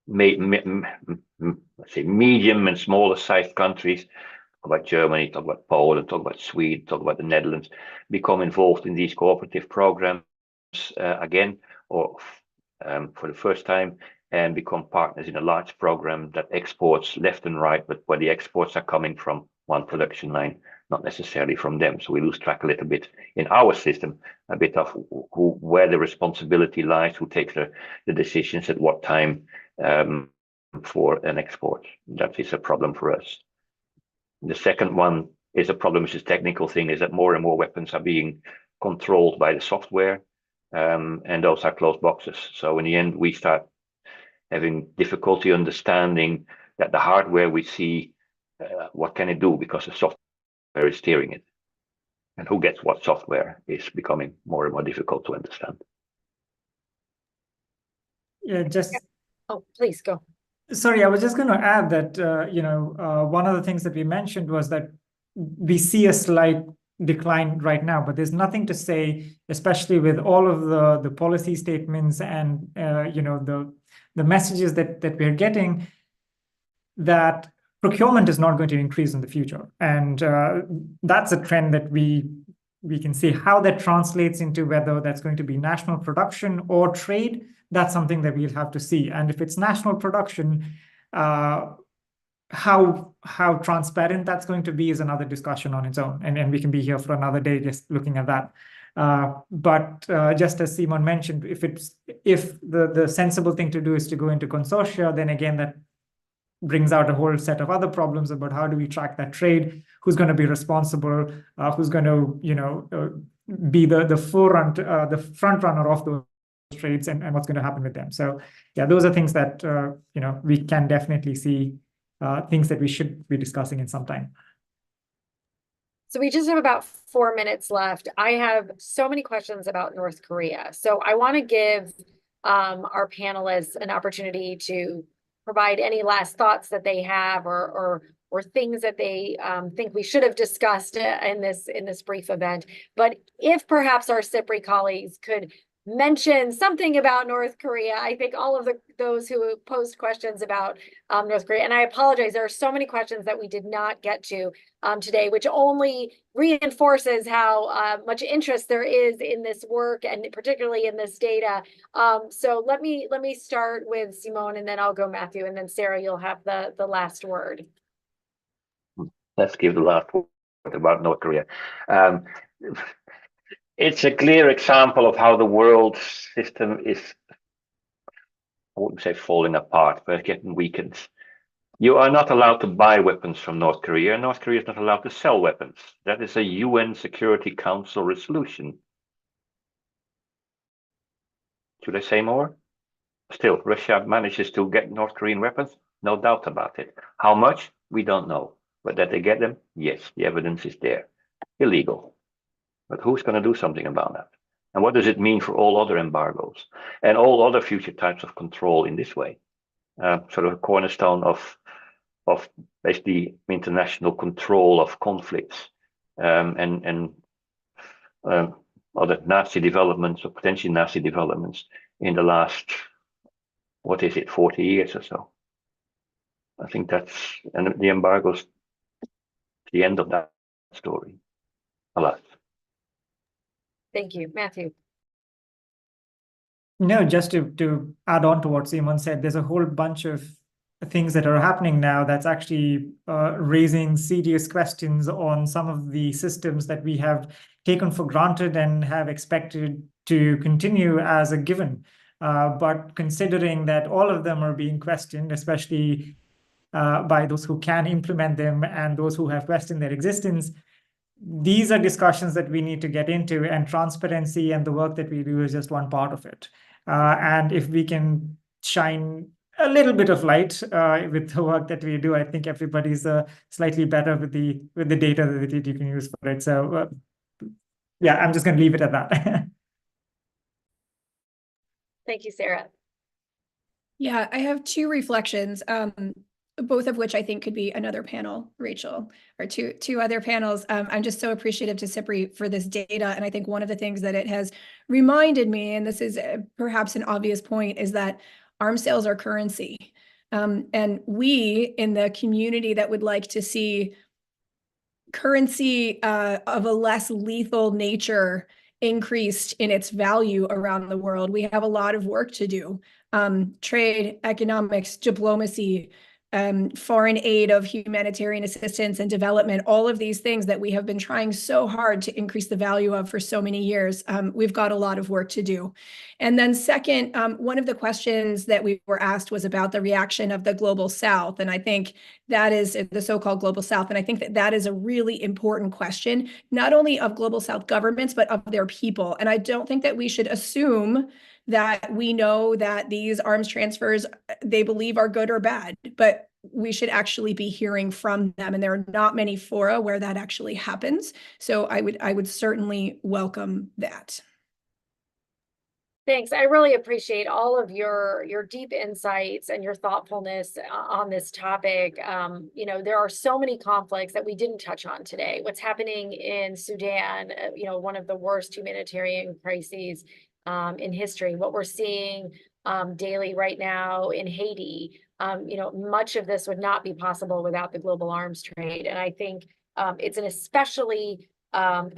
let's say medium and smaller sized countries, talk about Germany, talk about Poland, talk about Sweden, talk about the Netherlands, become involved in these cooperative programs again, or for the first time, and become partners in a large program that exports left and right, but where the exports are coming from one production line, not necessarily from them. So we lose track a little bit in our system, a bit of where the responsibility lies, who takes the decisions at what time for an export. That is a problem for us. The second one is a problem, which is a technical thing, is that more and more weapons are being controlled by the software, and those are closed boxes. So in the end, we start having difficulty understanding that the hardware we see, what can it do, because the software is steering it. And who gets what software is becoming more and more difficult to understand. Yeah, just Oh, please go. sorry, I was just going to add that one of the things that we mentioned was that we see a slight decline right now, but there's nothing to say, especially with all of the policy statements and the messages that we're getting, that procurement is not going to increase in the future. And that's a trend that we can see. How that translates into whether that's going to be national production or trade, that's something that we'll have to see. And if it's national production, how transparent that's going to be is another discussion on its own. And we can be here for another day just looking at that. But just as Simon mentioned, if the sensible thing to do is to go into consortia, then again, that brings out a whole set of other problems about how do we track that trade, who's going to be responsible, who's going to be the front runner of those trades, and what's going to happen with them. So yeah, those are things that we can definitely see, things that we should be discussing in some time. So we just have about 4 minutes left. I have so many questions about North Korea. So I want to give our panelists an opportunity to provide any last thoughts that they have, or things that they think we should have discussed in this brief event. But if perhaps our SIPRI colleagues could mention something about North Korea, I think all of those who posed questions about North Korea, and I apologize, there are so many questions that we did not get to today, which only reinforces how much interest there is in this work, and particularly in this data. So let me start with Simone, and then I'll go Matthew, and then Sarah, you'll have the last word. Let's give the last word about North Korea. It's a clear example of how the world system is, I wouldn't say falling apart, but getting weakened. You are not allowed to buy weapons from North Korea. North Korea is not allowed to sell weapons. That is a UN Security Council resolution. Should I say more? Still, Russia manages to get North Korean weapons, no doubt about it. How much? We don't know. But that they get them, yes, the evidence is there. Illegal. But who's going to do something about that? And what does it mean for all other embargoes and all other future types of control in this way? Sort of a cornerstone of basically international control of conflicts, and other nasty developments or potentially nasty developments in the last, 40 years or so. I think and the embargo's the end of that story. Alas. Thank you, Matthew. No, just to add on to what Simon said, there's a whole bunch of things that are happening now that's actually raising serious questions on some of the systems that we have taken for granted and have expected to continue as a given. But considering that all of them are being questioned, especially by those who can implement them and those who have questioned their existence, these are discussions that we need to get into, and transparency and the work that we do is just one part of it. And if we can shine a little bit of light with the work that we do, I think everybody's slightly better with the data that you can use for it. So yeah, I'm just going to leave it at that. Thank you, Sarah. Yeah, I have two reflections, both of which I think could be another panel, Rachel, or two other panels. I'm just so appreciative to SIPRI for this data. And I think one of the things that it has reminded me, and this is perhaps an obvious point, is that arms sales are currency. And we in the community that would like to see currency of a less lethal nature increased in its value around the world, we have a lot of work to do. Trade, economics, diplomacy, foreign aid of humanitarian assistance and development, all of these things that we have been trying so hard to increase the value of for so many years. We've got a lot of work to do. And then second, one of the questions that we were asked was about the reaction of the Global South. And I think that is the so-called Global South. And I think that is a really important question, not only of Global South governments, but of their people. And I don't think that we should assume that we know that these arms transfers they believe are good or bad, but we should actually be hearing from them. And there are not many fora where that actually happens. So I would certainly welcome that. Thanks. I really appreciate all of your deep insights and your thoughtfulness on this topic. You know, there are so many conflicts that we didn't touch on today. What's happening in Sudan, you know, one of the worst humanitarian crises in history. What we're seeing daily right now in Haiti. You know, much of this would not be possible without the global arms trade. And I think it's an especially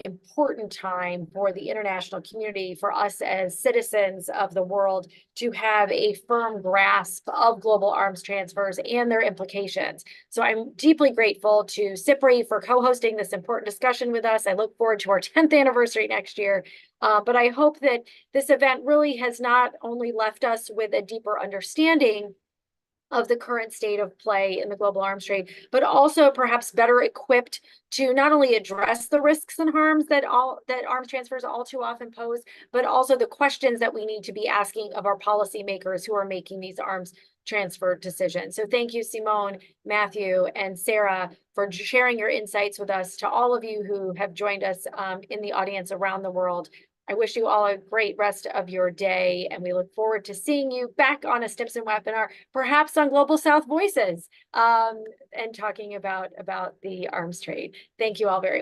important time for the international community, for us as citizens of the world, to have a firm grasp of global arms transfers and their implications. So I'm deeply grateful to SIPRI for co-hosting this important discussion with us. I look forward to our 10th anniversary next year. But I hope that this event really has not only left us with a deeper understanding of the current state of play in the global arms trade, but also perhaps better equipped to not only address the risks and harms that arms transfers all too often pose, but also the questions that we need to be asking of our policymakers who are making these arms transfer decisions. So thank you, Simone, Matthew, and Sarah, for sharing your insights with us. To all of you who have joined us in the audience around the world, I wish you all a great rest of your day, and we look forward to seeing you back on a Stimson webinar, perhaps on Global South Voices, and talking about the arms trade. Thank you all very much.